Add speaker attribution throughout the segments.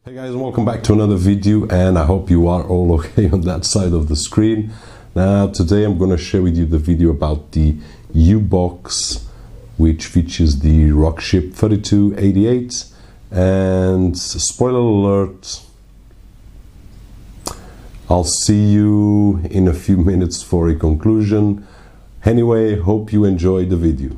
Speaker 1: Hey guys, and welcome back to another video, and I hope you are all okay on that side of the screen. Now today I'm going to share with you the video about the Ubox, which features the Rockchip 3288, and spoiler alert, I'll see you in a few minutes for a conclusion. Anyway, hope you enjoy the video.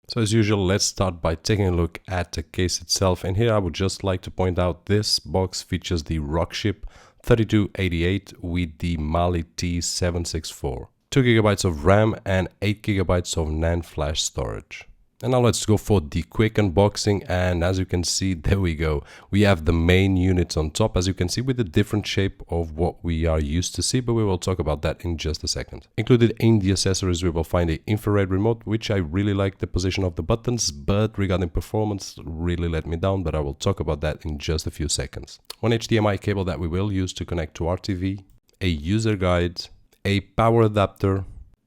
Speaker 1: So as usual, let's start by taking a look at the case itself, and here I would just like to point out this box features the Rockchip 3288 with the Mali T764, 2 GB of RAM and 8 GB of NAND flash storage. And now let's go for the quick unboxing, and as you can see, there we go. We have the main unit on top, as you can see, with a different shape of what we are used to see, but we will talk about that in just a second. Included in the accessories, we will find an infrared remote, which I really like the position of the buttons, but regarding performance, really let me down, but I will talk about that in just a few seconds. One HDMI cable that we will use to connect to our TV, a user guide, a power adapter,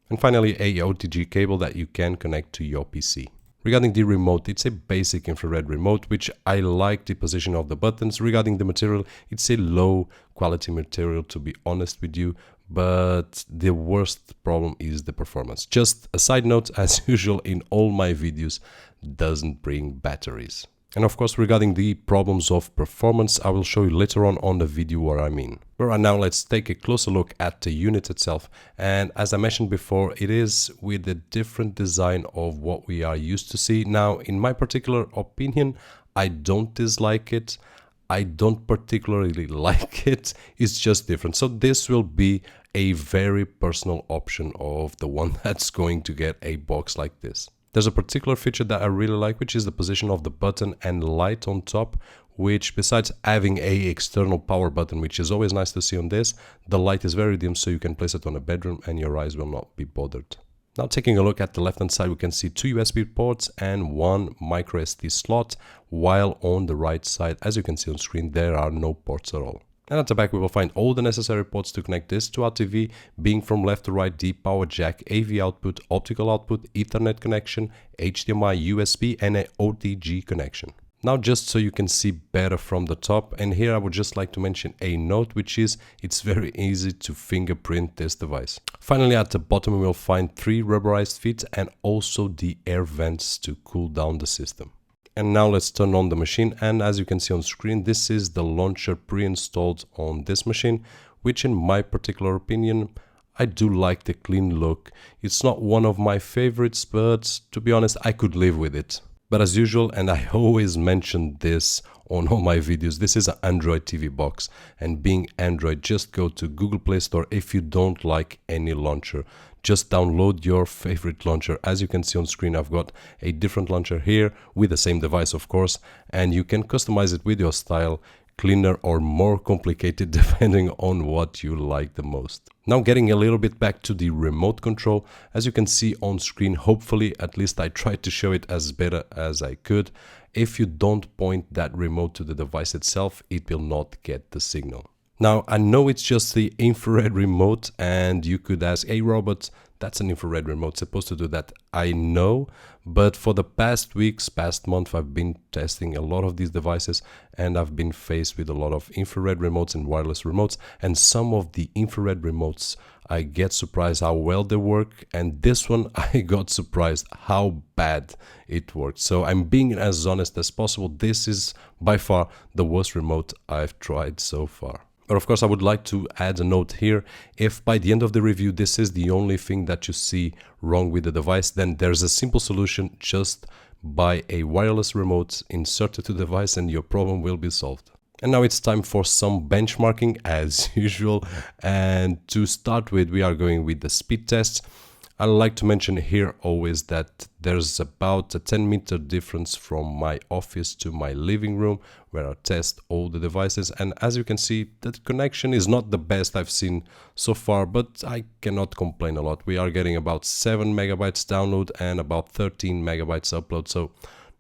Speaker 1: and finally a OTG cable that you can connect to your PC. Regarding the remote, it's a basic infrared remote, which I like the position of the buttons. Regarding the material, it's a low quality material, to be honest with you, but the worst problem is the performance. Just a side note, as usual in all my videos, doesn't bring batteries. And of course, regarding the problems of performance, I will show you later on the video what I mean. But right now, let's take a closer look at the unit itself. And as I mentioned before, it is with a different design of what we are used to see. Now, in my particular opinion, I don't dislike it. I don't particularly like it. It's just different. So this will be a very personal option of the one that's going to get a box like this. There's a particular feature that I really like, which is the position of the button and light on top, which besides having a external power button, which is always nice to see on this, the light is very dim, so you can place it on a bedroom and your eyes will not be bothered. Now taking a look at the left hand side, we can see 2 USB ports and 1 micro SD slot, while on the right side, as you can see on screen, there are no ports at all. And at the back we will find all the necessary ports to connect this to our TV, being from left to right the power jack, AV output, optical output, Ethernet connection, HDMI, USB and a OTG connection. Now just so you can see better from the top, and here I would just like to mention a note, which is it's very easy to fingerprint this device. Finally, at the bottom we will find 3 rubberized feet and also the air vents to cool down the system. And now let's turn on the machine, and as you can see on screen, this is the launcher pre-installed on this machine, which in my particular opinion, I do like the clean look. It's not one of my favorites, but to be honest, I could live with it. But as usual, and I always mention this on all my videos, this is an Android TV box, and being Android, just go to Google Play Store if you don't like any launcher. Just download your favorite launcher. As you can see on screen, I've got a different launcher here with the same device, of course, and you can customize it with your style, cleaner or more complicated depending on what you like the most. Now getting a little bit back to the remote control, as you can see on screen, hopefully, at least I tried to show it as better as I could. If you don't point that remote to the device itself, it will not get the signal. Now, I know it's just the infrared remote, and you could ask, hey Robert, that's an infrared remote, supposed to do that. I know, but for the past weeks, past month, I've been testing a lot of these devices, and I've been faced with a lot of infrared remotes and wireless remotes, and some of the infrared remotes, I get surprised how well they work, and this one, I got surprised how bad it worked. So I'm being as honest as possible. This is by far the worst remote I've tried so far. But of course, I would like to add a note here. If by the end of the review, this is the only thing that you see wrong with the device, then there's a simple solution. Just buy a wireless remote, insert it to the device, and your problem will be solved. And now it's time for some benchmarking as usual. And to start with, we are going with the speed test. I like to mention here always that there's about a 10-meter difference from my office to my living room where I test all the devices, and as you can see, the connection is not the best I've seen so far, but I cannot complain a lot. We are getting about 7 megabytes download and about 13 megabytes upload, so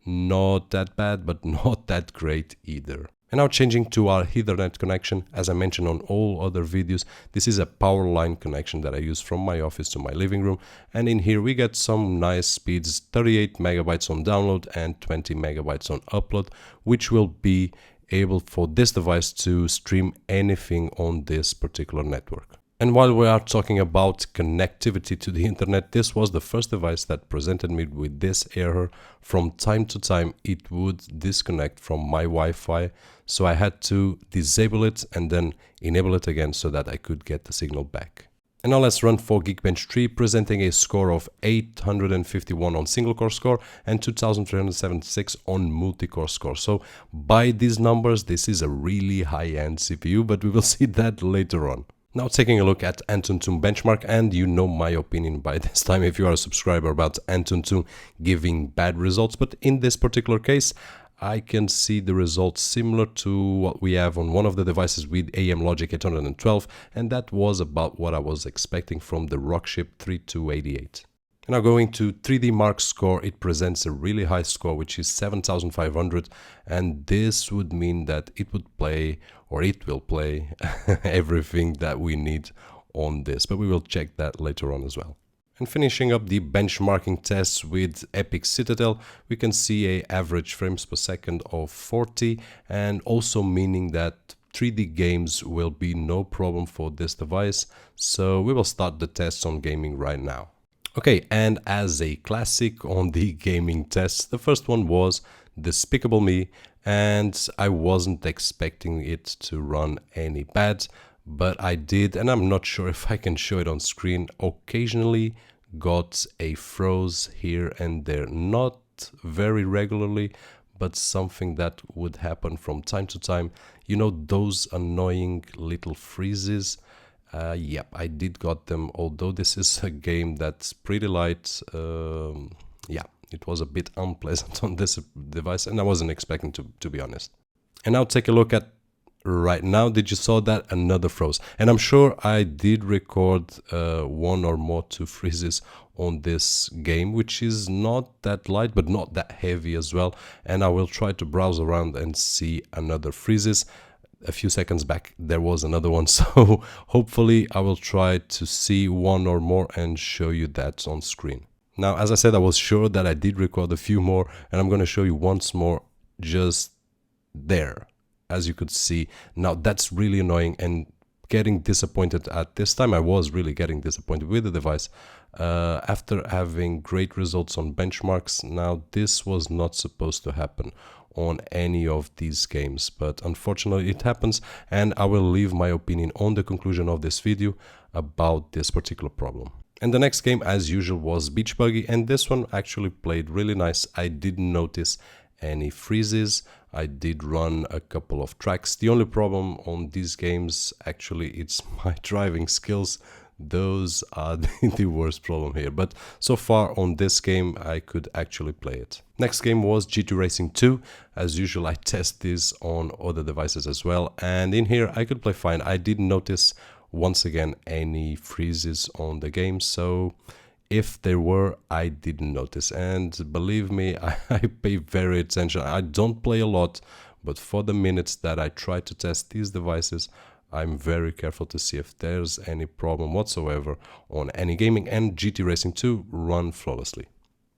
Speaker 1: not that bad, but not that great either. And now changing to our Ethernet connection, as I mentioned on all other videos, this is a power line connection that I use from my office to my living room. And in here we get some nice speeds, 38 megabytes on download and 20 megabytes on upload, which will be able for this device to stream anything on this particular network. And while we are talking about connectivity to the internet, this was the first device that presented me with this error. From time to time it would disconnect from my Wi-Fi, so I had to disable it and then enable it again so that I could get the signal back. And now let's run for Geekbench 3, presenting a score of 851 on single core score and 2376 on multi-core score. So by these numbers, this is a really high-end CPU, but we will see that later on. Now taking a look at Antutu benchmark, and you know my opinion by this time if you are a subscriber about Antutu giving bad results, but in this particular case I can see the results similar to what we have on one of the devices with Amlogic 812, and that was about what I was expecting from the Rockchip 3288. Now going to 3D Mark score, it presents a really high score, which is 7500, and this would mean that it would play, or it will play, everything that we need on this, but we will check that later on as well. And finishing up the benchmarking tests with Epic Citadel, we can see a average frames per second of 40, and also meaning that 3D games will be no problem for this device, so we will start the tests on gaming right now. Okay, and as a classic on the gaming tests, the first one was Despicable Me, and I wasn't expecting it to run any bad, but I did, and I'm not sure if I can show it on screen, occasionally got a froze here and there, not very regularly, but something that would happen from time to time. You know, those annoying little freezes. Yep, I did got them, although this is a game that's pretty light. Yeah, it was a bit unpleasant on this device, and I wasn't expecting to be honest. And now take a look at right now. Did you saw that? Another froze. And I'm sure I did record one or more two freezes on this game, which is not that light, but not that heavy as well. And I will try to browse around and see another freezes. A few seconds back there was another one, so hopefully I will try to see one or more and show you that on screen. Now, as I said, I was sure that I did record a few more, and I'm going to show you once more just there, as you could see. Now that's really annoying and getting disappointed at this time. I was really getting disappointed with the device after having great results on benchmarks. Now this was not supposed to happen on any of these games, but unfortunately it happens, and I will leave my opinion on the conclusion of this video about this particular problem. And the next game, as usual, was Beach Buggy, and this one actually played really nice. I didn't notice any freezes. I did run a couple of tracks. The only problem on these games, actually, it's my driving skills. Those are the worst problem here, but so far on this game I could actually play it. Next game was GT Racing 2. As usual, I test this on other devices as well, and in here I could play fine. I didn't notice once again any freezes on the game, so if there were, I didn't notice, and believe me, I pay very attention. I don't play a lot, but for the minutes that I try to test these devices, I'm very careful to see if there's any problem whatsoever on any gaming, and GT Racing 2 run flawlessly.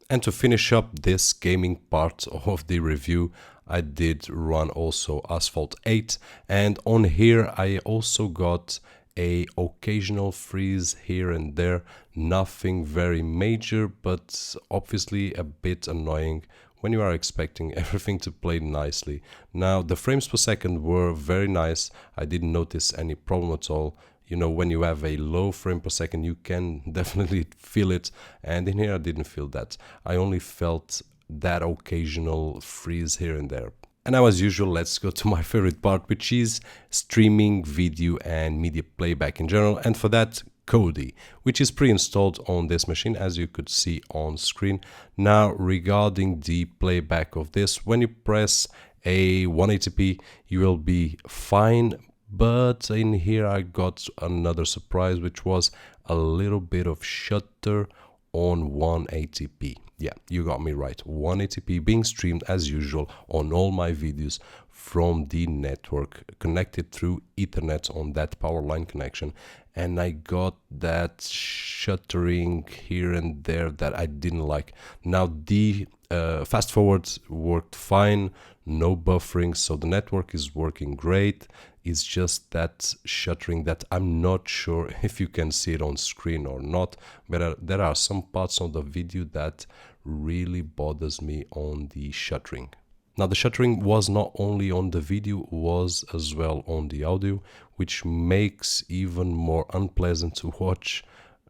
Speaker 1: And to finish up this gaming part of the review, I did run also Asphalt 8, and on here I also got a occasional freeze here and there, nothing very major, but obviously a bit annoying when you are expecting everything to play nicely. Now the frames per second were very nice. I didn't notice any problem at all. You know, when you have a low frame per second, you can definitely feel it, and in here I didn't feel that. I only felt that occasional freeze here and there. And now, as usual, let's go to my favorite part, which is streaming video and media playback in general, and for that, KODI, which is pre-installed on this machine, as you could see on screen. Now, regarding the playback of this, when you press a 180p, you will be fine, but in here I got another surprise, which was a little bit of shutter on 180p. Yeah, you got me right. 180p being streamed as usual on all my videos from the network connected through Ethernet on that power line connection. And I got that shuttering here and there that I didn't like. Now the fast forwards worked fine, no buffering, so the network is working great. It's just that shuttering that I'm not sure if you can see it on screen or not, but there are some parts of the video that really bothers me on the shuttering. Now the shuttering was not only on the video, was as well on the audio, which makes even more unpleasant to watch,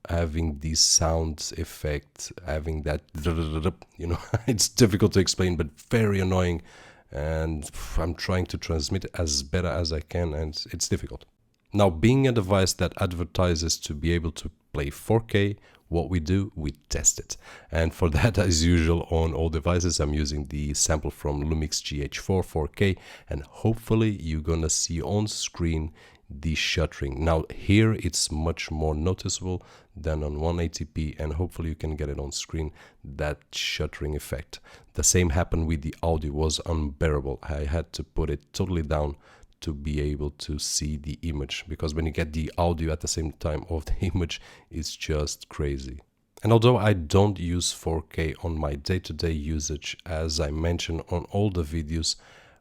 Speaker 1: having the sound effect, having that, you know, it's difficult to explain, but very annoying. And I'm trying to transmit it as better as I can, and it's difficult. Now, being a device that advertises to be able to play 4K, what we do, we test it. And for that, as usual on all devices, I'm using the sample from Lumix GH4 4K, and hopefully you're gonna see on screen the shuttering. Now here it's much more noticeable than on 180p, and hopefully you can get it on screen, that shuttering effect. The same happened with the audio, was unbearable. I had to put it totally down to be able to see the image, because when you get the audio at the same time of the image, it's just crazy. And although I don't use 4K on my day-to-day usage, as I mentioned on all the videos,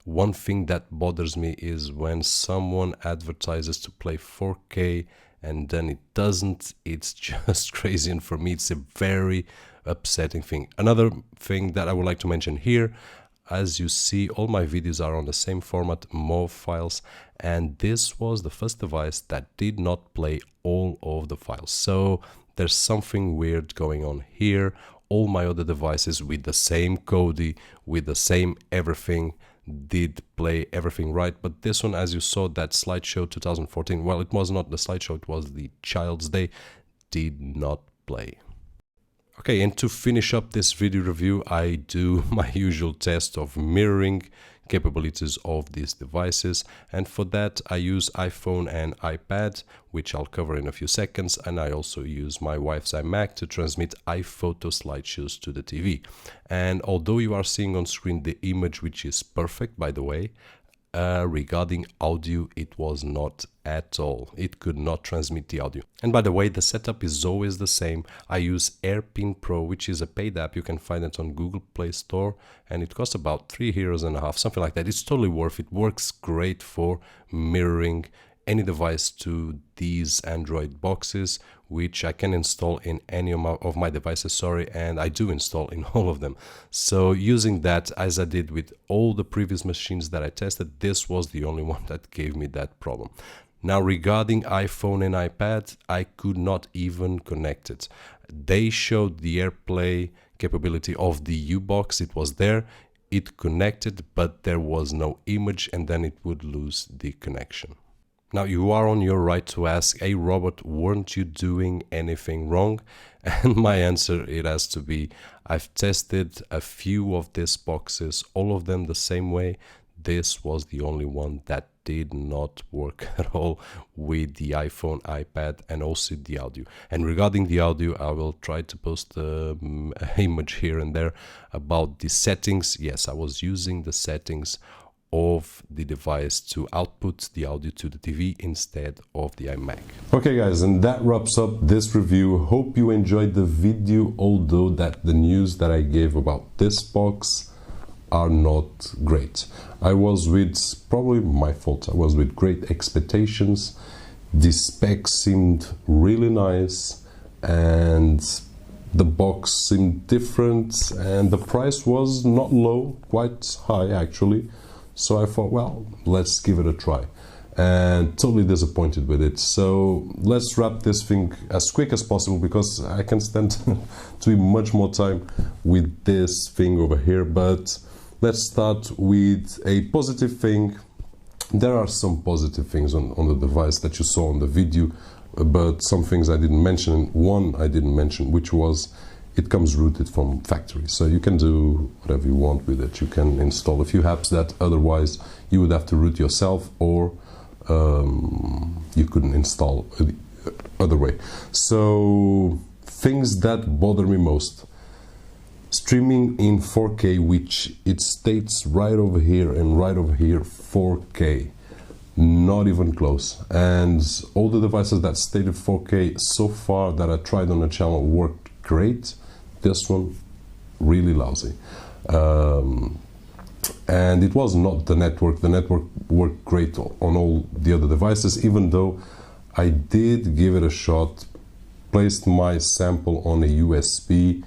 Speaker 1: one thing that bothers me is when someone advertises to play 4K and then it doesn't. It's just crazy, and for me it's a very upsetting thing. Another thing that I would like to mention here, as you see, all my videos are on the same format, MOV files, and this was the first device that did not play all of the files. So there's something weird going on here. All my other devices with the same KODI, with the same everything, did play everything right, but this one, as you saw that slideshow 2014, well, it was not the slideshow, it was the Child's Day, did not play. Okay, and to finish up this video review, I do my usual test of mirroring capabilities of these devices, and for that I use iPhone and iPad, which I'll cover in a few seconds, and I also use my wife's Imac to transmit iPhoto slideshows to the TV. And although you are seeing on screen the image, which is perfect by the way, regarding audio, it was not at all. It could not transmit the audio. And by the way, the setup is always the same. I use AirPin Pro, which is a paid app. You can find it on Google Play Store, and it costs about €3.50, something like that. It's totally worth it. Works great for mirroring any device to these Android boxes, which I can install in any of my devices, and I do install in all of them. So using that, as I did with all the previous machines that I tested, this was the only one that gave me that problem. Now regarding iPhone and iPad, I could not even connect it. They showed the AirPlay capability of the Ubox, it was there, it connected, but there was no image, and then it would lose the connection. Now you are on your right to ask, hey Robert, weren't you doing anything wrong? And my answer, it has to be, I've tested a few of these boxes, all of them the same way. This was the only one that did not work at all with the iPhone, iPad, and also the audio. And regarding the audio, I will try to post an image here and there about the settings. Yes, I was using the settings of the device to output the audio to the TV instead of the iMac. Okay guys, and that wraps up this review. Hope you enjoyed the video, although that the news that I gave about this box are not great. I was with, probably my fault, I was with great expectations. The specs seemed really nice and the box seemed different, and the price was not low, quite high actually. So I thought, well, let's give it a try, and totally disappointed with it. So let's wrap this thing as quick as possible, because I can stand to be much more time with this thing over here. But let's start with a positive thing. There are some positive things on the device that you saw on the video, but some things I didn't mention. One I didn't mention, which was it comes rooted from factory, so you can do whatever you want with it. You can install a few apps that otherwise you would have to root yourself, or you couldn't install the other way. So things that bother me most: streaming in 4K, which it states right over here and right over here 4K, not even close. And all the devices that stated 4K so far that I tried on the channel worked great. This one really lousy. And it was not the network. The network worked great on all the other devices, even though I did give it a shot, placed my sample on a USB,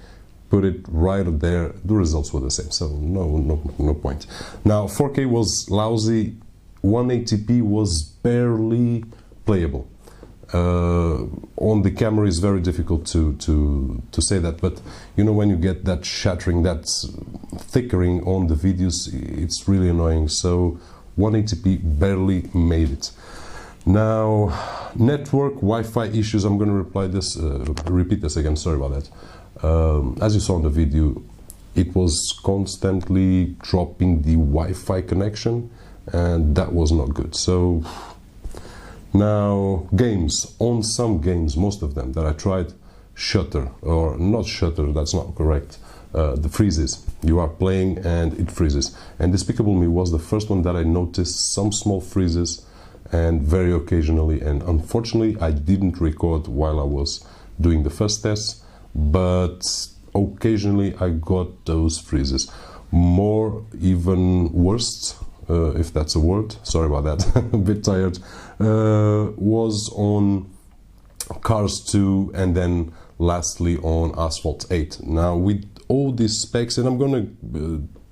Speaker 1: put it right there. The results were the same, so no point. Now 4K was lousy, 180p was barely playable. On the camera is very difficult to say that, but you know, when you get that shattering, that thickering on the videos, it's really annoying. So 180p barely made it. Now, network Wi-Fi issues, I'm going to repeat this again, sorry about that. As you saw in the video, it was constantly dropping the Wi-Fi connection, and that was not good. So now, games, on some games, most of them that I tried, shutter, or not shutter, that's not correct, the freezes. You are playing and it freezes. And Despicable Me was the first one that I noticed some small freezes, and very occasionally, and unfortunately I didn't record while I was doing the first tests, but occasionally I got those freezes. More, even worse, if that's a word, sorry about that, a bit tired, was on Cars 2, and then lastly on Asphalt 8. Now with all these specs, and I'm gonna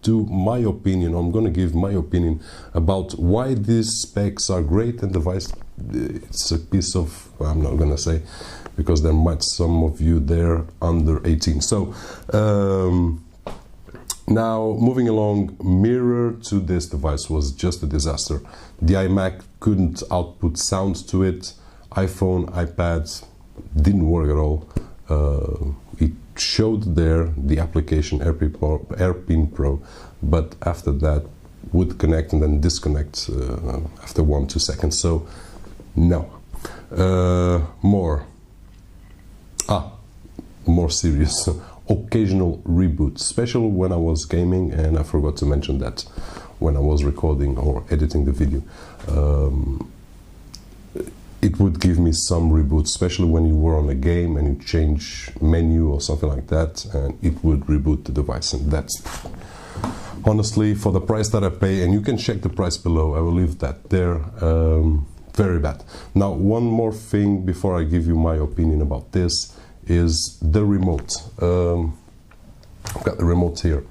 Speaker 1: do my opinion, I'm gonna give my opinion about why these specs are great, and device, it's a piece of, I'm not gonna say, because there might some of you there under 18. So now, moving along, mirror to this device was just a disaster. The iMac couldn't output sound to it. iPhone, iPad didn't work at all. It showed there the application AirPin Pro, but after that would connect and then disconnect after 1-2 seconds. So no. More serious. Occasional reboots, especially when I was gaming, and I forgot to mention that when I was recording or editing the video. It would give me some reboots, especially when you were on a game and you change menu or something like that, and it would reboot the device. And that's honestly, for the price that I pay, and you can check the price below, I will leave that there, very bad. Now, one more thing before I give you my opinion about this is the remote. I've got the remote here.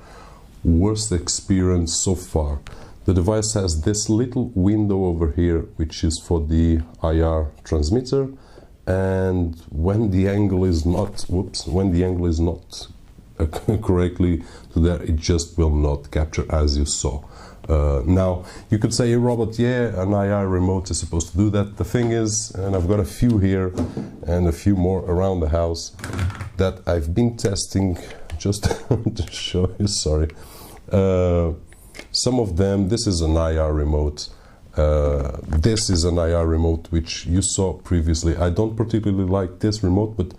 Speaker 1: Worst experience so far. The device has this little window over here, which is for the IR transmitter, and when the angle is not, correctly to there, it just will not capture, as you saw. Now, you could say, hey, Robert, yeah, an IR remote is supposed to do that. The thing is, and I've got a few here and a few more around the house that I've been testing, just to show you, sorry. Some of them, this is an IR remote. This is an IR remote, which you saw previously. I don't particularly like this remote, but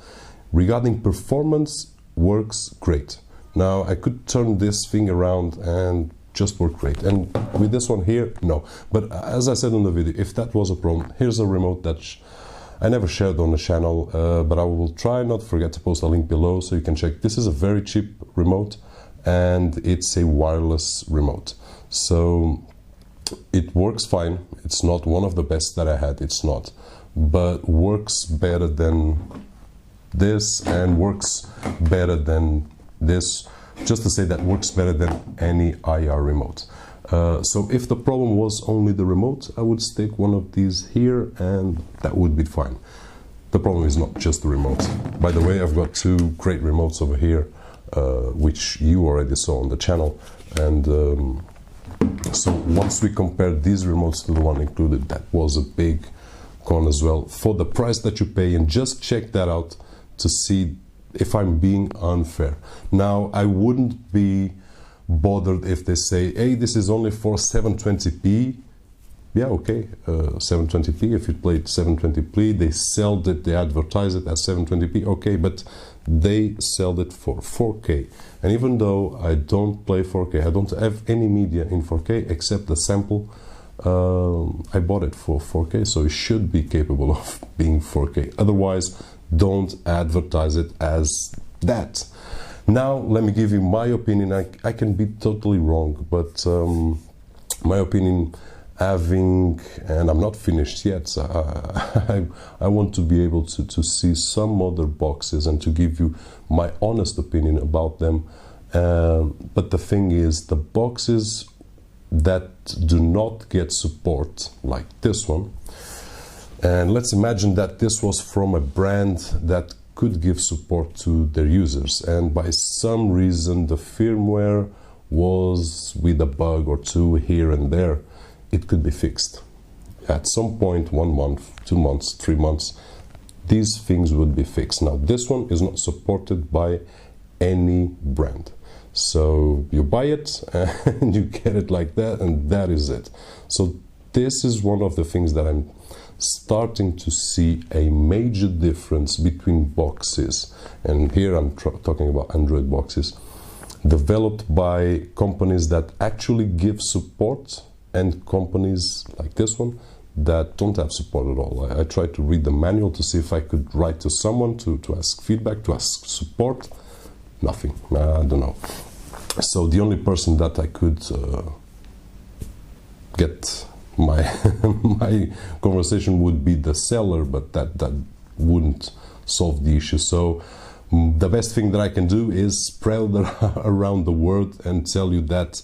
Speaker 1: regarding performance, works great. Now, I could turn this thing around and just work great. And with this one here, no. But as I said in the video, if that was a problem, here's a remote that I never shared on the channel, but I will try not to forget to post a link below so you can check. This is a very cheap remote, and it's a wireless remote. So it works fine. It's not one of the best that I had, it's not. But works better than this, and works better than this. Just to say that works better than any IR remote. So if the problem was only the remote, I would stick one of these here and that would be fine. The problem is not just the remote. By the way, I've got two great remotes over here, which you already saw on the channel. And so once we compared these remotes to the one included, that was a big con as well for the price that you pay. And just check that out to see if I'm being unfair. Now, I wouldn't be bothered if they say, hey, this is only for 720p, yeah, okay, 720p. If you played 720p, they sold it, they advertise it as 720p, okay, but they sell it for 4K. And even though I don't play 4K, I don't have any media in 4K except the sample, I bought it for 4K, so it should be capable of being 4K. Otherwise, don't advertise it as that. Now, let me give you my opinion. I can be totally wrong, but my opinion, and I'm not finished yet, so I want to be able to see some other boxes and to give you my honest opinion about them. But the thing is, the boxes that do not get support, like this one, and let's imagine that this was from a brand that could give support to their users, and by some reason the firmware was with a bug or two here and there, it could be fixed. At some point, 1 month, 2 months, 3 months, these things would be fixed. Now, this one is not supported by any brand. So you buy it and you get it like that, and that is it. So this is one of the things that I'm starting to see a major difference between boxes. And here I'm talking about Android boxes developed by companies that actually give support and companies like this one that don't have support at all. I tried to read the manual to see if I could write to someone to ask feedback, to ask support. Nothing. I don't know. So the only person that I could get my my conversation would be the seller, but that wouldn't solve the issue. So the best thing that I can do is spread around the word and tell you that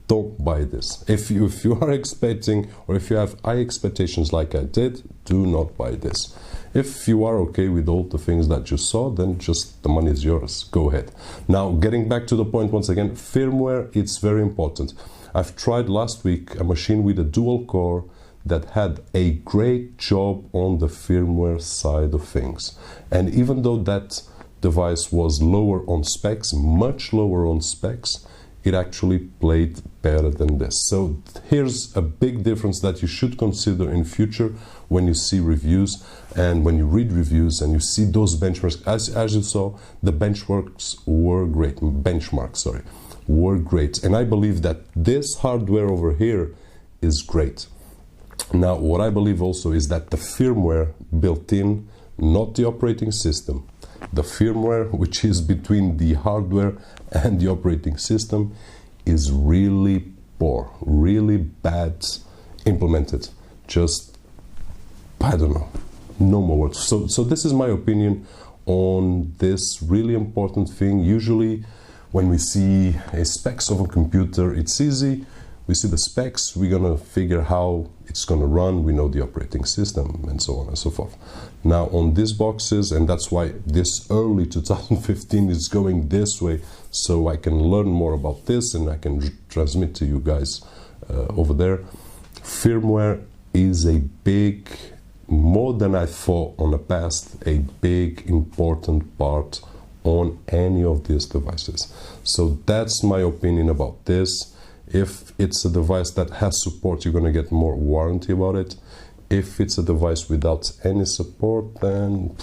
Speaker 1: don't buy this. If you are expecting, or if you have high expectations like I did, do not buy this. If you are okay with all the things that you saw, then just the money is yours. Go ahead. Now, getting back to the point once again, firmware, it's very important. I've tried last week a machine with a dual core that had a great job on the firmware side of things. And even though that device was lower on specs, much lower on specs, it actually played better than this. So here's a big difference that you should consider in future when you see reviews and when you read reviews and you see those benchmarks. As you saw, the benchmarks were great. Were great. And I believe that this hardware over here is great. Now, what I believe also is that the firmware built in, not the operating system, the firmware, which is between the hardware and the operating system, is really poor, really bad implemented. Just, I don't know, no more words. So this is my opinion on this really important thing. Usually when we see a specs of a computer, it's easy. We see the specs, we're gonna figure how it's gonna run, we know the operating system, and so on and so forth. Now on these boxes, and that's why this early 2015 is going this way, so I can learn more about this and I can transmit to you guys over there. Firmware is a big, more than I thought on the past, a big important part on any of these devices. So that's my opinion about this. If it's a device that has support, you're going to get more warranty about it. If it's a device without any support, then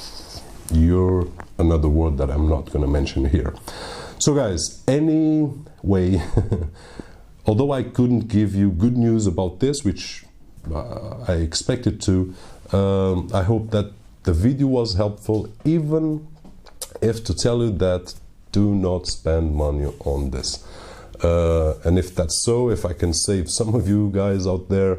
Speaker 1: you're another word that I'm not going to mention here. So guys, anyway, although I couldn't give you good news about this, which I expected to, I hope that the video was helpful, even if to tell you that do not spend money on this. And if that's so, if I can save some of you guys out there,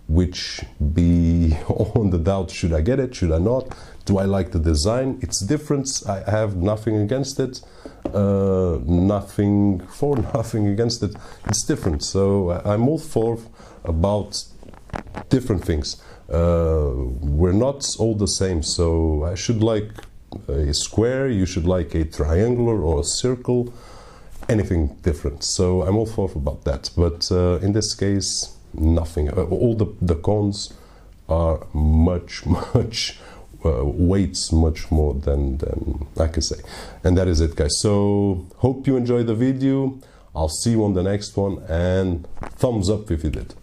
Speaker 1: which be on the doubt, should I get it, should I not, do I like the design, it's different, I have nothing against it, nothing against it, it's different. So I'm all for about different things. We're not all the same, so I should like a square, you should like a triangular or a circle, anything different. So I'm all for about that, but in this case, nothing. All the cons are much weights much more than I can say. And that is it, guys. So hope you enjoyed the video. I'll see you on the next one, and thumbs up if you did.